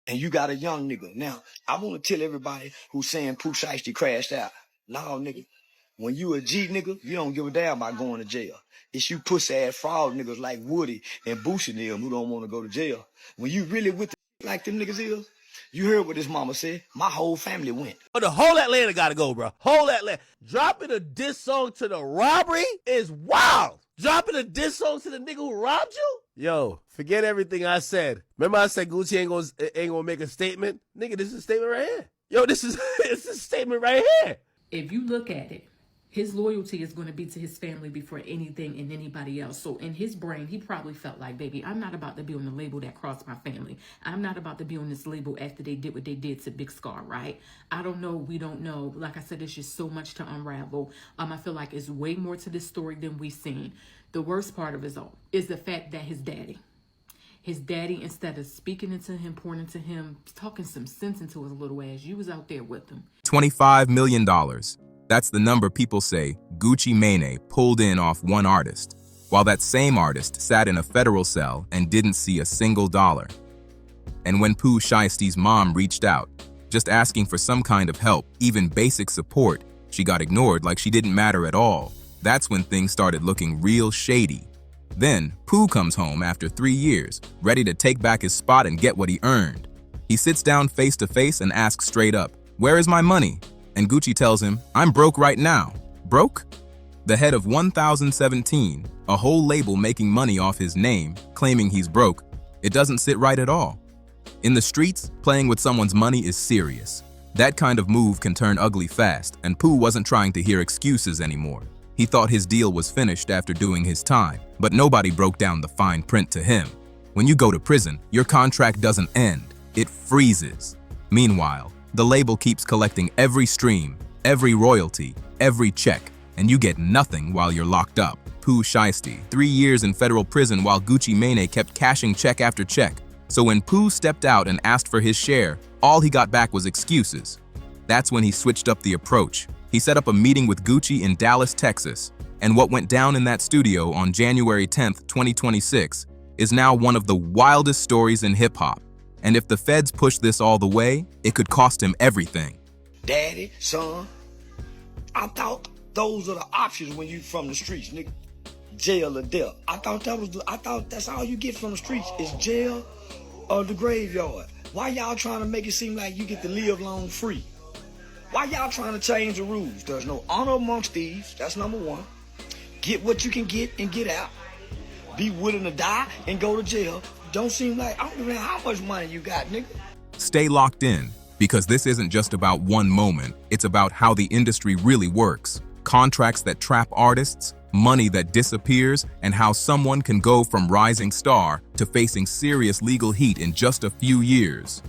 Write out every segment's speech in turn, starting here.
and you got a young nigga. Now, I want to tell everybody who's saying Pooh Shiesty crashed out. No, nigga. When you a G nigga, you don't give a damn about going to jail. It's you pussy ass fraud niggas like Woody and Boosie and them who don't want to go to jail. When you really with the like them niggas is, you heard what his mama said. My whole family went. Oh, the whole Atlanta gotta go, bro. Whole Atlanta. Dropping a diss song to the robbery is wild. Dropping a diss song to the nigga who robbed you? Yo, forget everything I said. Remember I said Gucci ain't gonna make a statement? Nigga, this is a statement right here. Yo, this is a statement right here. If you look at it, his loyalty is going to be to his family before anything and anybody else. So in his brain, he probably felt like, baby, I'm not about to be on the label that crossed my family. I'm not about to be on this label after they did what they did to Big Scar, right? I don't know. We don't know. Like I said, there's just so much to unravel. I feel like it's way more to this story than we've seen. The worst part of it all is the fact that his daddy, instead of speaking into him, pouring into him, talking some sense into his little ass, you was out there with him. $25 million. That's the number people say Gucci Mane pulled in off one artist, while that same artist sat in a federal cell and didn't see a single dollar. And when Pooh Shiesty's mom reached out, just asking for some kind of help, even basic support, she got ignored like she didn't matter at all. That's when things started looking real shady. Then, Pooh comes home after 3 years, ready to take back his spot and get what he earned. He sits down face to face and asks straight up, "Where is my money?" And Gucci tells him, "I'm broke right now." Broke? The head of 1017, a whole label making money off his name, claiming he's broke, it doesn't sit right at all. In the streets, playing with someone's money is serious. That kind of move can turn ugly fast, and Pooh wasn't trying to hear excuses anymore. He thought his deal was finished after doing his time, but nobody broke down the fine print to him. When you go to prison, your contract doesn't end, it freezes. Meanwhile, the label keeps collecting every stream, every royalty, every check, and you get nothing while you're locked up. Pooh Shiesty, 3 years in federal prison while Gucci Mane kept cashing check after check. So when Pooh stepped out and asked for his share, all he got back was excuses. That's when he switched up the approach. He set up a meeting with Gucci in Dallas, Texas, and what went down in that studio on January 10th, 2026 is now one of the wildest stories in hip-hop. And if the feds push this all the way, it could cost him everything. Daddy, son, I thought those are the options when you from the streets, nigga. Jail or death. I thought that's all you get from the streets is jail or the graveyard. Why y'all trying to make it seem like you get to live long free? Why y'all trying to change the rules? There's no honor amongst thieves. That's number one. Get what you can get and get out. Be willing to die and go to jail. Don't seem like, I don't know how much money you got, nigga. Stay locked in, because this isn't just about one moment, it's about how the industry really works. Contracts that trap artists, money that disappears, and how someone can go from rising star to facing serious legal heat in just a few years.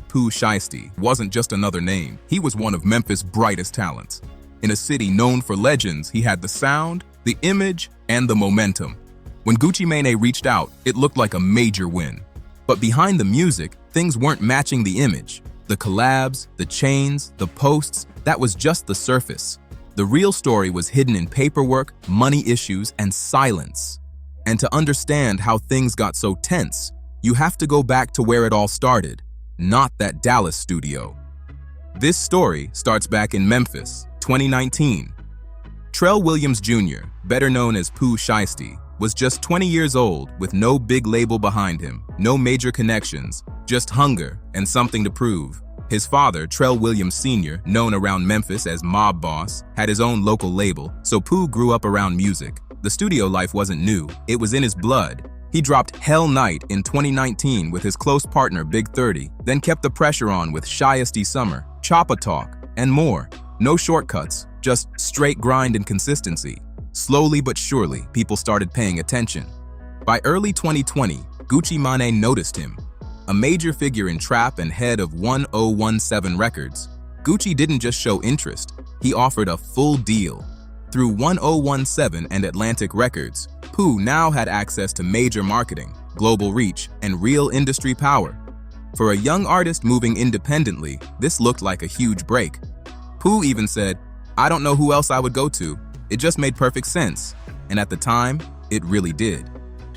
Pooh Shiesty wasn't just another name, he was one of Memphis' brightest talents. In a city known for legends, he had the sound, the image, and the momentum. When Gucci Mane reached out, it looked like a major win. But behind the music, things weren't matching the image. The collabs, the chains, the posts, that was just the surface. The real story was hidden in paperwork, money issues, and silence. And to understand how things got so tense, you have to go back to where it all started, not that Dallas studio. This story starts back in Memphis, 2019. Trell Williams Jr., better known as Pooh Shiesty, was just 20 years old with no big label behind him, no major connections, just hunger and something to prove. His father, Trell Williams Sr., known around Memphis as Mob Boss, had his own local label, so Pooh grew up around music. The studio life wasn't new, it was in his blood. He dropped Hell Night in 2019 with his close partner Big 30, then kept the pressure on with Shiesty Summer, Choppa Talk, and more. No shortcuts, just straight grind and consistency. Slowly but surely, people started paying attention. By early 2020, Gucci Mane noticed him. A major figure in trap and head of 1017 Records, Gucci didn't just show interest, he offered a full deal. Through 1017 and Atlantic Records, Pooh now had access to major marketing, global reach, and real industry power. For a young artist moving independently, this looked like a huge break. Pooh even said, "I don't know who else I would go to. It just made perfect sense." And at the time, it really did.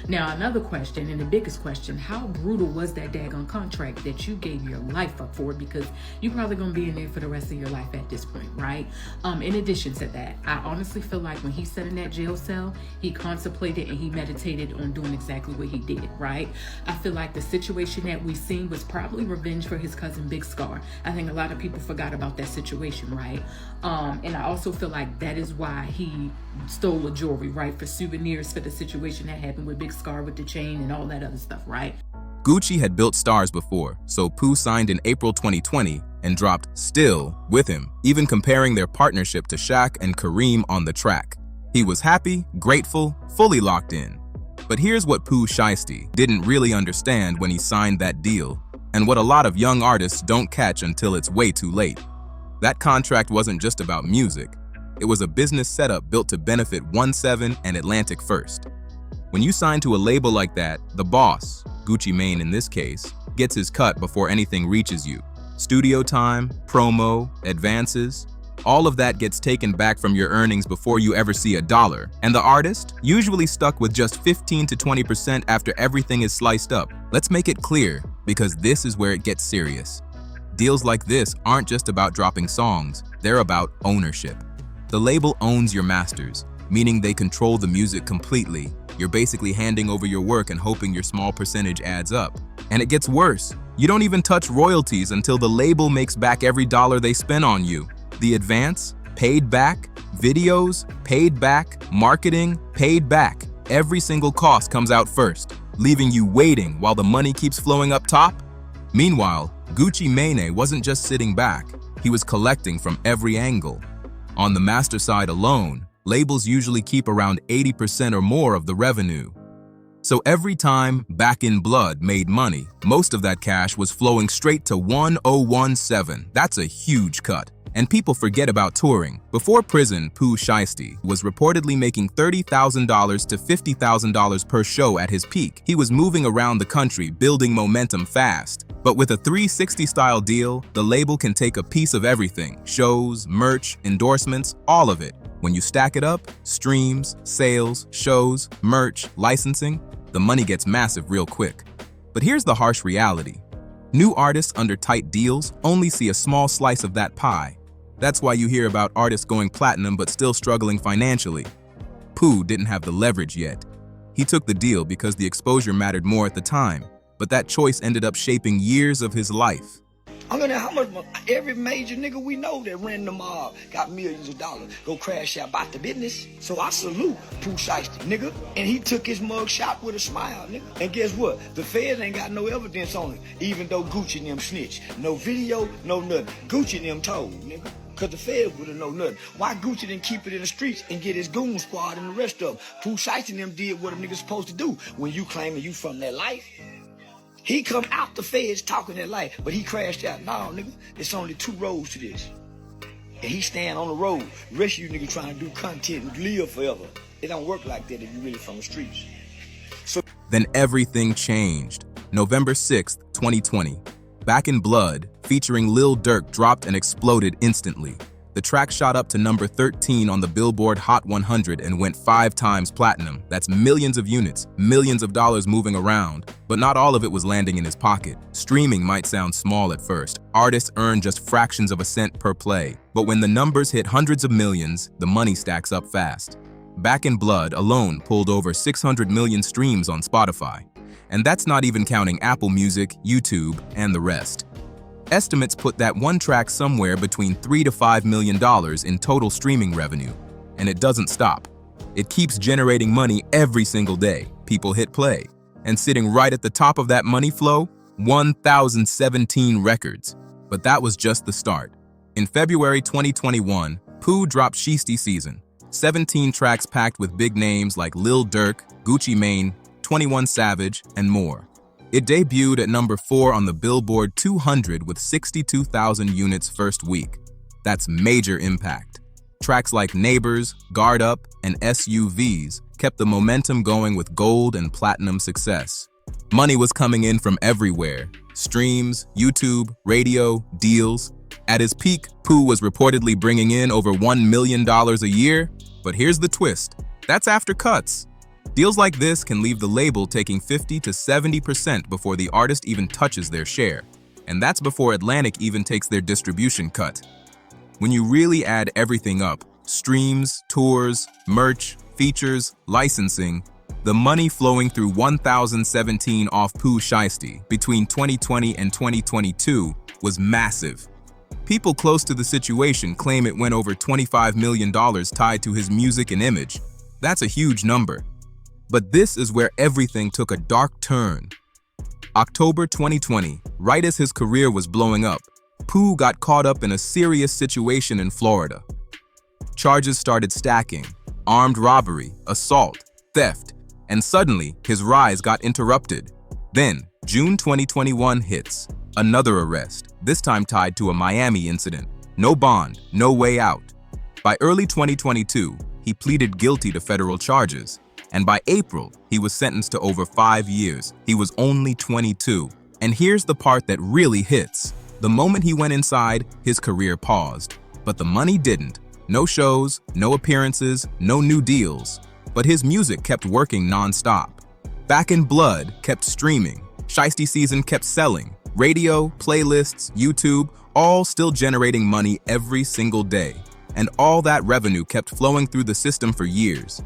Now, another question, and the biggest question, how brutal was that daggone contract that you gave your life up for? Because you're probably going to be in there for the rest of your life at this point, right? In addition to that, I honestly feel like when he sat in that jail cell, he contemplated and he meditated on doing exactly what he did, right? I feel like the situation that we seen was probably revenge for his cousin Big Scar. I think a lot of people forgot about that situation, right? And I also feel like that is why he stole a jewelry, right? For souvenirs for the situation that happened with Big Scar with the chain and all that other stuff, right? Gucci had built stars before, so Pooh signed in April 2020 and dropped Still with him, even comparing their partnership to Shaq and Kareem on the track. He was happy, grateful, fully locked in. But here's what Pooh Shiesty didn't really understand when he signed that deal, and what a lot of young artists don't catch until it's way too late. That contract wasn't just about music. It was a business setup built to benefit 1-7 and Atlantic First. When you sign to a label like that, the boss, Gucci Mane in this case, gets his cut before anything reaches you. Studio time, promo, advances, all of that gets taken back from your earnings before you ever see a dollar. And the artist, usually stuck with just 15 to 20% after everything is sliced up. Let's make it clear, because this is where it gets serious. Deals like this aren't just about dropping songs, they're about ownership. The label owns your masters, meaning they control the music completely. You're basically handing over your work and hoping your small percentage adds up. And it gets worse. You don't even touch royalties until the label makes back every dollar they spend on you. The advance, paid back, videos, paid back, marketing, paid back. Every single cost comes out first, leaving you waiting while the money keeps flowing up top. Meanwhile, Gucci Mane wasn't just sitting back, he was collecting from every angle. On the master side alone, labels usually keep around 80% or more of the revenue. So every time Back in Blood made money, most of that cash was flowing straight to 1017. That's a huge cut. And people forget about touring. Before prison, Pooh Shiesty was reportedly making $30,000 to $50,000 per show at his peak. He was moving around the country, building momentum fast. But with a 360-style deal, the label can take a piece of everything: shows, merch, endorsements, all of it. When you stack it up, streams, sales, shows, merch, licensing, the money gets massive real quick. But here's the harsh reality. New artists under tight deals only see a small slice of that pie. That's why you hear about artists going platinum but still struggling financially. Pooh didn't have the leverage yet. He took the deal because the exposure mattered more at the time, but that choice ended up shaping years of his life. I mean, how much every major nigga we know that ran the mob got millions of dollars go crash out about the business. So I salute Pooh Shiesty, nigga. And he took his mug shot with a smile, nigga. And guess what? The feds ain't got no evidence on it, even though Gucci and them snitch. No video, no nothing. Gucci and them told, nigga. Cause the feds wouldn't know nothing. Why Gucci didn't keep it in the streets and get his goon squad and the rest of them? Pooh Shiesty and them did what a nigga's supposed to do when you claiming you from that life. He come out the feds talking that life, but he crashed out. No, nigga, it's only two roads to this. And he stand on the road. The rest of you niggas trying to do content and live forever. It don't work like that if you really from the streets. Then everything changed. November 6th, 2020. Back in Blood, featuring Lil Durk, dropped and exploded instantly. The track shot up to number 13 on the Billboard Hot 100 and went 5 times platinum. That's millions of units, millions of dollars moving around. But not all of it was landing in his pocket. Streaming might sound small at first. Artists earn just fractions of a cent per play. But when the numbers hit hundreds of millions, the money stacks up fast. Back in Blood alone pulled over 600 million streams on Spotify. And that's not even counting Apple Music, YouTube, and the rest. Estimates put that one track somewhere between $3 to $5 million in total streaming revenue. And it doesn't stop. It keeps generating money every single day. People hit play. And sitting right at the top of that money flow, 1,017 records. But that was just the start. In February 2021, Pooh dropped Shiesty Season. 17 tracks packed with big names like Lil Durk, Gucci Mane, 21 Savage, and more. It debuted at number 4 on the Billboard 200 with 62,000 units first week. That's major impact. Tracks like Neighbors, Guard Up, and SUVs kept the momentum going with gold and platinum success. Money was coming in from everywhere: streams, YouTube, radio, deals. At his peak, Pooh was reportedly bringing in over $1 million a year. But here's the twist. That's after cuts. Deals like this can leave the label taking 50 to 70% before the artist even touches their share, and that's before Atlantic even takes their distribution cut. When you really add everything up, streams, tours, merch, features, licensing, the money flowing through 1017 off Pooh Shiesty between 2020 and 2022 was massive. People close to the situation claim it went over $25 million tied to his music and image. That's a huge number. But this is where everything took a dark turn. October 2020, right as his career was blowing up, Pooh got caught up in a serious situation in Florida. Charges started stacking: armed robbery, assault, theft, and suddenly his rise got interrupted. Then, June 2021 hits. Another arrest, this time tied to a Miami incident. No bond, no way out. By early 2022, he pleaded guilty to federal charges. And by April, he was sentenced to over 5 years. He was only 22. And here's the part that really hits. The moment he went inside, his career paused. But the money didn't. No shows, no appearances, no new deals. But his music kept working non-stop. Back in Blood kept streaming. Shiesty Season kept selling. Radio, playlists, YouTube, all still generating money every single day. And all that revenue kept flowing through the system for years.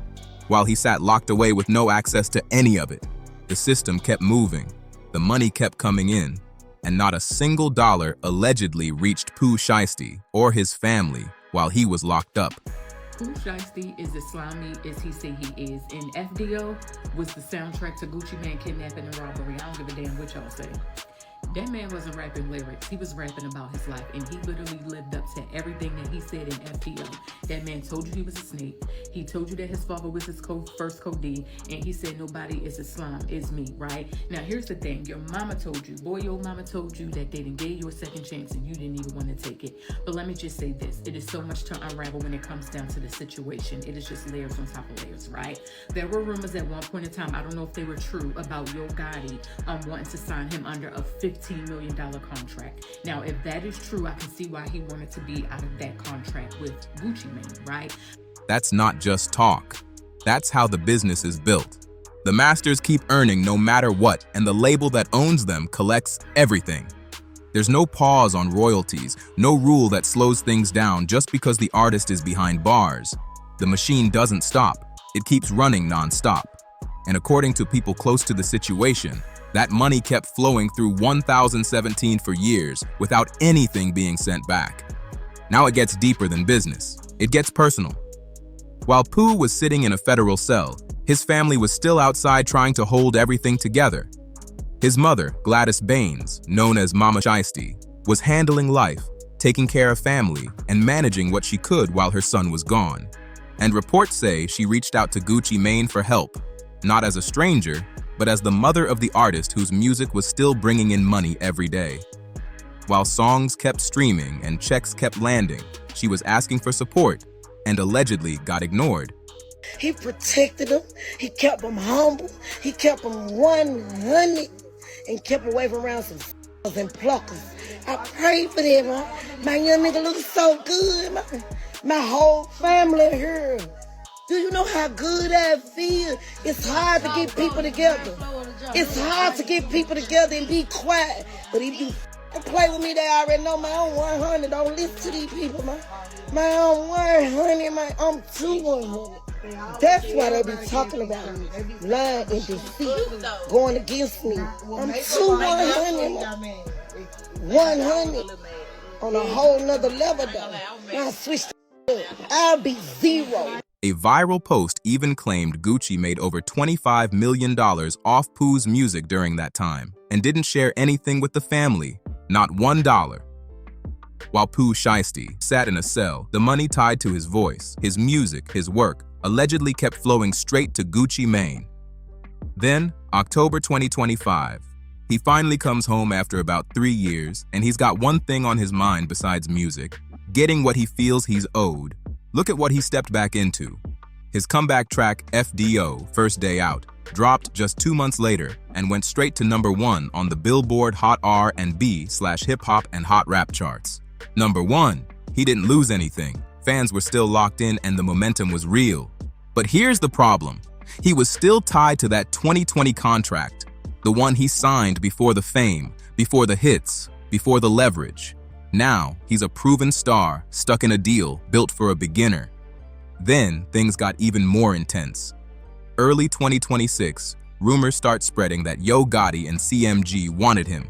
While he sat locked away with no access to any of it, the system kept moving, the money kept coming in, and not a single dollar allegedly reached Pooh Shiesty or his family while he was locked up. Pooh Shiesty is as slimy as he say he is, and FDO was the soundtrack to Gucci Mane kidnapping and robbery. I don't give a damn what y'all say. That man wasn't rapping lyrics. He was rapping about his life, and he literally lived up to everything that he said in FDO. That man told you he was a snake. He told you that his father was his first Cody, and he said nobody is a slime, it's me, right? Now, here's the thing. Your mama told you, boy, your mama told you that they didn't give you a second chance, and you didn't even want to take it. But let me just say this. It is so much to unravel when it comes down to the situation. It is just layers on top of layers, right? There were rumors at one point in time, I don't know if they were true, about Yo Gotti wanting to sign him under a $15 million contract. Now, if that is true, I can see why he wanted to be out of that contract with Gucci Mane, right? That's not just talk. That's how the business is built. The masters keep earning no matter what, and the label that owns them collects everything. There's no pause on royalties, no rule that slows things down just because the artist is behind bars. The machine doesn't stop. It keeps running non-stop. And according to people close to the situation, that money kept flowing through 1017 for years without anything being sent back. Now it gets deeper than business. It gets personal. While Pooh was sitting in a federal cell, his family was still outside trying to hold everything together. His mother, Gladys Baines, known as Mama Shiesty, was handling life, taking care of family, and managing what she could while her son was gone. And reports say she reached out to Gucci Mane for help, not as a stranger, but as the mother of the artist whose music was still bringing in money every day. While songs kept streaming and checks kept landing, she was asking for support and allegedly got ignored. He protected them. He kept them humble. He kept them 100 and kept away from around some and pluckers. I prayed for them, man. My young nigga looks so good, man. My whole family here. Do you know how good that feels? It's hard to get people together. It's hard to get people together and be quiet. But if you play with me, they already know my own 100. Don't listen to these people, man. My own 100, I'm 200. That's why they be talking about me. Lying and deceit, going against me. I'm 200, 100 on a whole nother level, though. Now I switched up. I'll be 0. A viral post even claimed Gucci made over $25 million off Pooh's music during that time and didn't share anything with the family, not $1. While Pooh Shiesty sat in a cell, the money tied to his voice, his music, his work, allegedly kept flowing straight to Gucci Mane. Then, October 2025, he finally comes home after about 3 years, and he's got one thing on his mind besides music: getting what he feels he's owed. Look at what he stepped back into. His comeback track, FDO, First Day Out, dropped just 2 months later and went straight to #1 on the Billboard Hot R&B/Hip Hop and Hot Rap charts. #1, he didn't lose anything. Fans were still locked in and the momentum was real. But here's the problem. He was still tied to that 2020 contract, the one he signed before the fame, before the hits, before the leverage. Now, he's a proven star, stuck in a deal built for a beginner. Then, things got even more intense. Early 2026, rumors start spreading that Yo Gotti and CMG wanted him.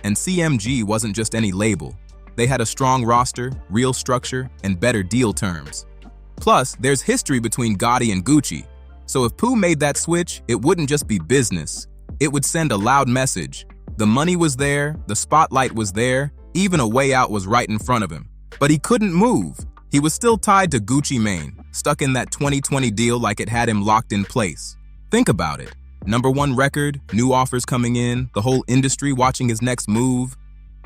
And CMG wasn't just any label. They had a strong roster, real structure, and better deal terms. Plus, there's history between Gotti and Gucci. So if Pooh made that switch, it wouldn't just be business. It would send a loud message. The money was there, the spotlight was there, even a way out was right in front of him. But he couldn't move. He was still tied to Gucci Mane, stuck in that 2020 deal like it had him locked in place. Think about it. #1 record, new offers coming in, the whole industry watching his next move.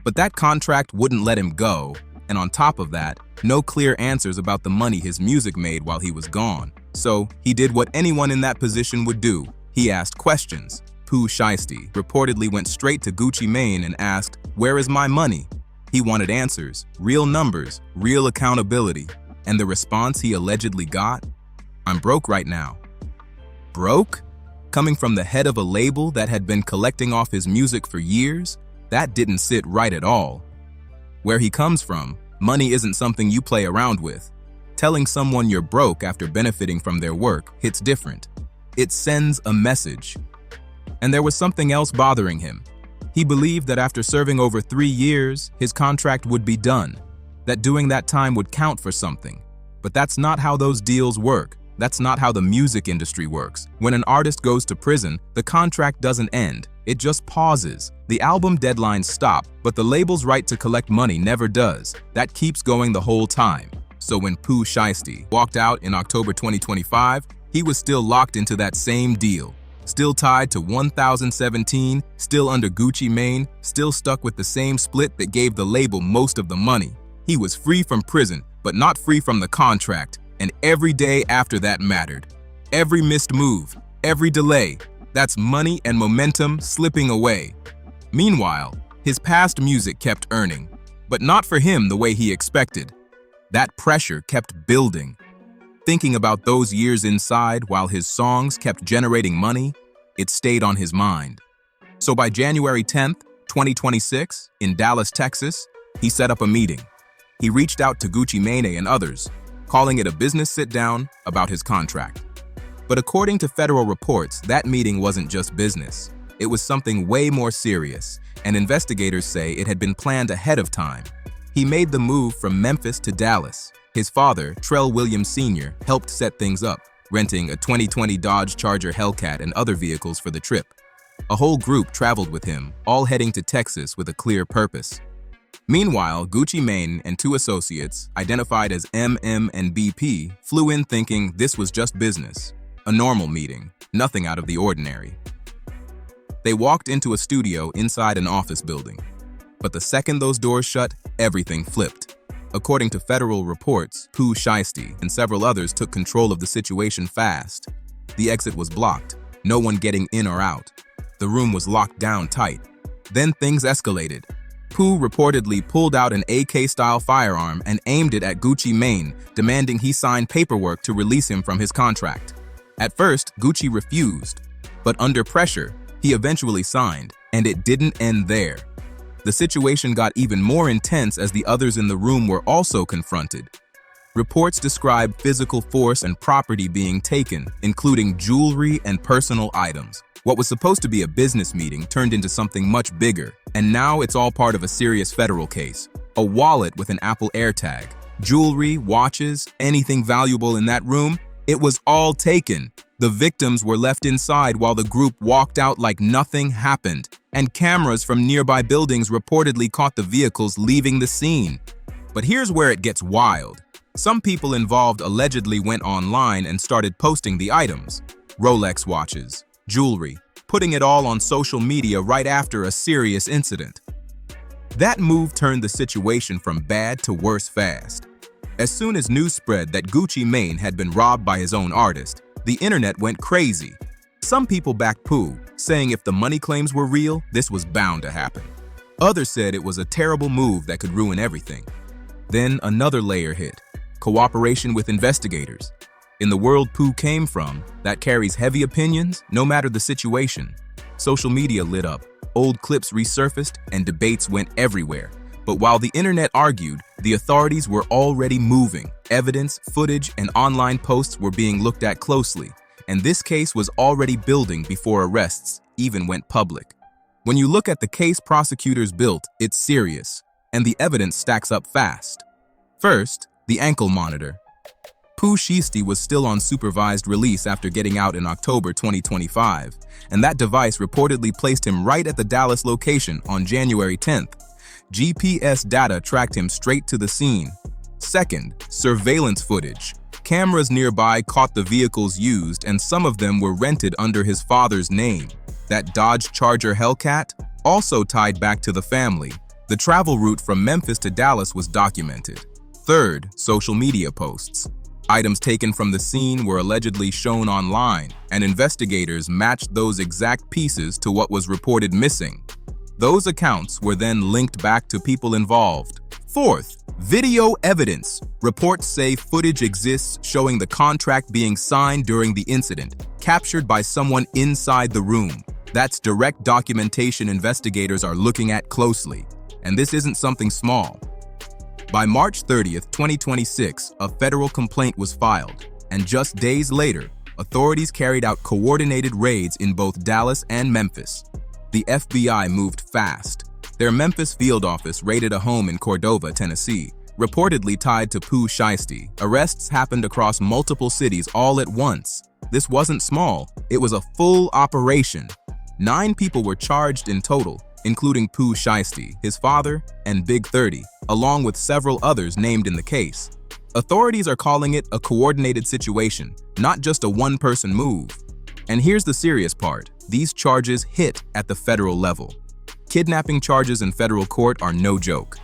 But that contract wouldn't let him go. And on top of that, no clear answers about the money his music made while he was gone. So he did what anyone in that position would do. He asked questions. Pooh Shiesty reportedly went straight to Gucci Mane and asked, "Where is my money?" He wanted answers, real numbers, real accountability. And the response he allegedly got? "I'm broke right now." Broke? Coming from the head of a label that had been collecting off his music for years? That didn't sit right at all. Where he comes from, money isn't something you play around with. Telling someone you're broke after benefiting from their work hits different. It sends a message. And there was something else bothering him. He believed that after serving over 3 years, his contract would be done, that doing that time would count for something. But that's not how those deals work. That's not how the music industry works. When an artist goes to prison, the contract doesn't end. It just pauses. The album deadlines stop, but the label's right to collect money never does. That keeps going the whole time. So when Pooh Shiesty walked out in October 2025, he was still locked into that same deal. Still tied to 1017, still under Gucci Mane, still stuck with the same split that gave the label most of the money. He was free from prison, but not free from the contract, and every day after that mattered. Every missed move, every delay, that's money and momentum slipping away. Meanwhile, his past music kept earning, but not for him the way he expected. That pressure kept building. Thinking about those years inside while his songs kept generating money, it stayed on his mind. So by January 10th, 2026, in Dallas, Texas, he set up a meeting. He reached out to Gucci Mane and others, calling it a business sit-down about his contract. But according to federal reports, that meeting wasn't just business. It was something way more serious, and investigators say it had been planned ahead of time. He made the move from Memphis to Dallas. His father, Trell Williams Sr., helped set things up, renting a 2020 Dodge Charger Hellcat and other vehicles for the trip. A whole group traveled with him, all heading to Texas with a clear purpose. Meanwhile, Gucci Mane and 2 associates, identified as MM and BP, flew in thinking this was just business, a normal meeting, nothing out of the ordinary. They walked into a studio inside an office building. But the second those doors shut, everything flipped. According to federal reports, Pooh Shiesty and several others took control of the situation fast. The exit was blocked, no one getting in or out. The room was locked down tight. Then things escalated. Pooh reportedly pulled out an AK-style firearm and aimed it at Gucci Mane, demanding he sign paperwork to release him from his contract. At first, Gucci refused, but under pressure, he eventually signed, and it didn't end there. The situation got even more intense as the others in the room were also confronted. Reports describe physical force and property being taken, including jewelry and personal items. What was supposed to be a business meeting turned into something much bigger, and now it's all part of a serious federal case. A wallet with an Apple AirTag, jewelry, watches, anything valuable in that room, it was all taken. The victims were left inside while the group walked out like nothing happened, and cameras from nearby buildings reportedly caught the vehicles leaving the scene. But here's where it gets wild. Some people involved allegedly went online and started posting the items. Rolex watches, jewelry, putting it all on social media right after a serious incident. That move turned the situation from bad to worse fast. As soon as news spread that Gucci Mane had been robbed by his own artist, the internet went crazy. Some people backed Pooh, saying if the money claims were real, this was bound to happen. Others said it was a terrible move that could ruin everything. Then another layer hit: cooperation with investigators. In the world Pooh came from, that carries heavy opinions no matter the situation. Social media lit up, old clips resurfaced, and debates went everywhere. But while the internet argued, the authorities were already moving. Evidence, footage, and online posts were being looked at closely, and this case was already building before arrests even went public. When you look at the case prosecutors built, it's serious, and the evidence stacks up fast. First, the ankle monitor. Pooh Shiesty was still on supervised release after getting out in October 2025, and that device reportedly placed him right at the Dallas location on January 10th. GPS data tracked him straight to the scene. Second, surveillance footage. Cameras nearby caught the vehicles used, and some of them were rented under his father's name. That Dodge Charger Hellcat also tied back to the family. The travel route from Memphis to Dallas was documented. Third, social media posts. Items taken from the scene were allegedly shown online, and investigators matched those exact pieces to what was reported missing. Those accounts were then linked back to people involved. Fourth, video evidence. Reports say footage exists showing the contract being signed during the incident, captured by someone inside the room. That's direct documentation investigators are looking at closely, and this isn't something small. By March 30th, 2026, a federal complaint was filed, and just days later, authorities carried out coordinated raids in both Dallas and Memphis. The FBI moved fast. Their Memphis field office raided a home in Cordova, Tennessee, reportedly tied to Pooh Shiesty. Arrests happened across multiple cities all at once. This wasn't small, it was a full operation. 9 people were charged in total, including Pooh Shiesty, his father, and Big 30, along with several others named in the case. Authorities are calling it a coordinated situation, not just a one-person move. And here's the serious part. These charges hit at the federal level. Kidnapping charges in federal court are no joke.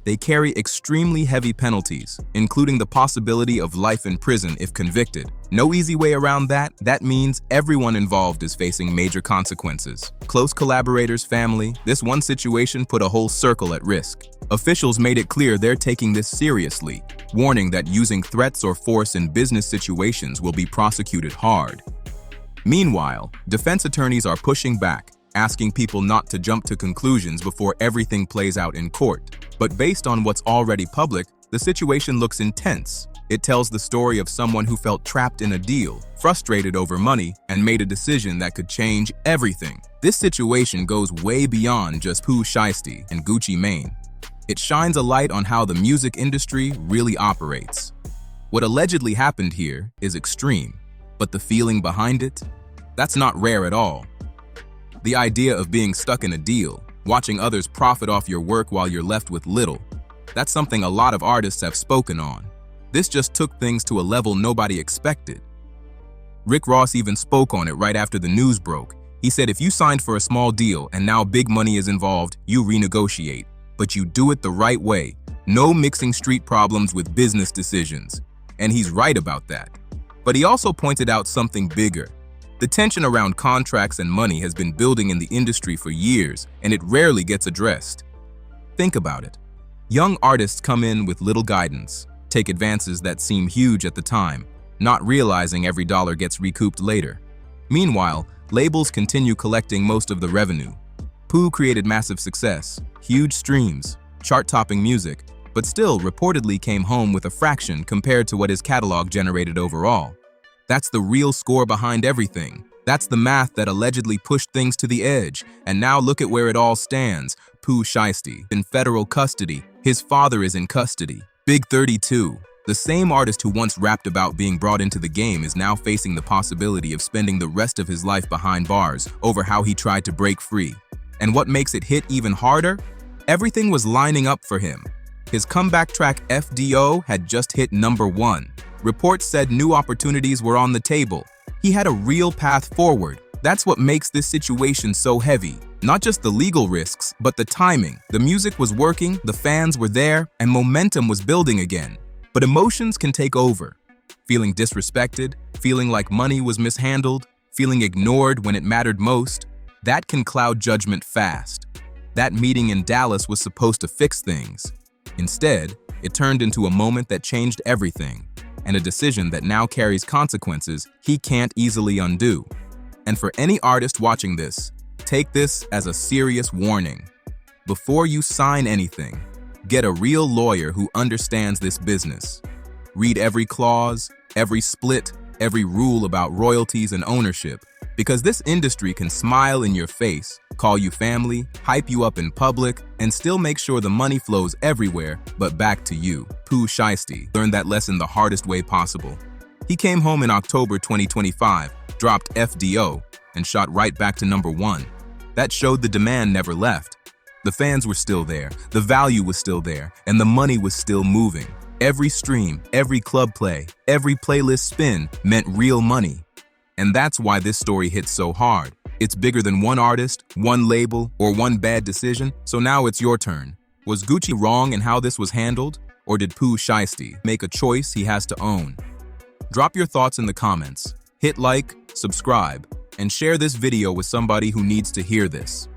They carry extremely heavy penalties, including the possibility of life in prison if convicted. No easy way around that. That means everyone involved is facing major consequences. Close collaborators, family. This one situation put a whole circle at risk. Officials made it clear they're taking this seriously, warning that using threats or force in business situations will be prosecuted hard. Meanwhile, defense attorneys are pushing back, asking people not to jump to conclusions before everything plays out in court. But based on what's already public, the situation looks intense. It tells the story of someone who felt trapped in a deal, frustrated over money, and made a decision that could change everything. This situation goes way beyond just Pooh Shiesty and Gucci Mane. It shines a light on how the music industry really operates. What allegedly happened here is extreme, but the feeling behind it? That's not rare at all. The idea of being stuck in a deal, watching others profit off your work while you're left with little, that's something a lot of artists have spoken on. This just took things to a level nobody expected. Rick Ross even spoke on it right after the news broke. He said if you signed for a small deal and now big money is involved, you renegotiate. But you do it the right way. No mixing street problems with business decisions. And he's right about that. But he also pointed out something bigger. The tension around contracts and money has been building in the industry for years, and it rarely gets addressed. Think about it. Young artists come in with little guidance, take advances that seem huge at the time, not realizing every dollar gets recouped later. Meanwhile, labels continue collecting most of the revenue. Pooh created massive success, huge streams, chart-topping music, but still reportedly came home with a fraction compared to what his catalog generated overall. That's the real score behind everything. That's the math that allegedly pushed things to the edge. And now look at where it all stands. Pooh Shiesty in federal custody. His father is in custody. Big 32. The same artist who once rapped about being brought into the game is now facing the possibility of spending the rest of his life behind bars over how he tried to break free. And what makes it hit even harder? Everything was lining up for him. His comeback track FDO had just hit #1. Reports said new opportunities were on the table. He had a real path forward. That's what makes this situation so heavy. Not just the legal risks, but the timing. The music was working, the fans were there, and momentum was building again. But emotions can take over. Feeling disrespected, feeling like money was mishandled, feeling ignored when it mattered most, that can cloud judgment fast. That meeting in Dallas was supposed to fix things. Instead, it turned into a moment that changed everything. and a decision that now carries consequences he can't easily undo. And for any artist watching this, take this as a serious warning. Before you sign anything, get a real lawyer who understands this business. Read every clause, every split, every rule about royalties and ownership, because this industry can smile in your face, call you family, hype you up in public, and still make sure the money flows everywhere but back to you. Pooh Shiesty learned that lesson the hardest way possible. He came home in October 2025, dropped FDO, and shot right back to #1. That showed the demand never left. The fans were still there, the value was still there, and the money was still moving. Every stream, every club play, every playlist spin meant real money. And that's why this story hits so hard. It's bigger than one artist, one label, or one bad decision, so now it's your turn. Was Gucci wrong in how this was handled? Or did Pooh Shiesty make a choice he has to own? Drop your thoughts in the comments, hit like, subscribe, and share this video with somebody who needs to hear this.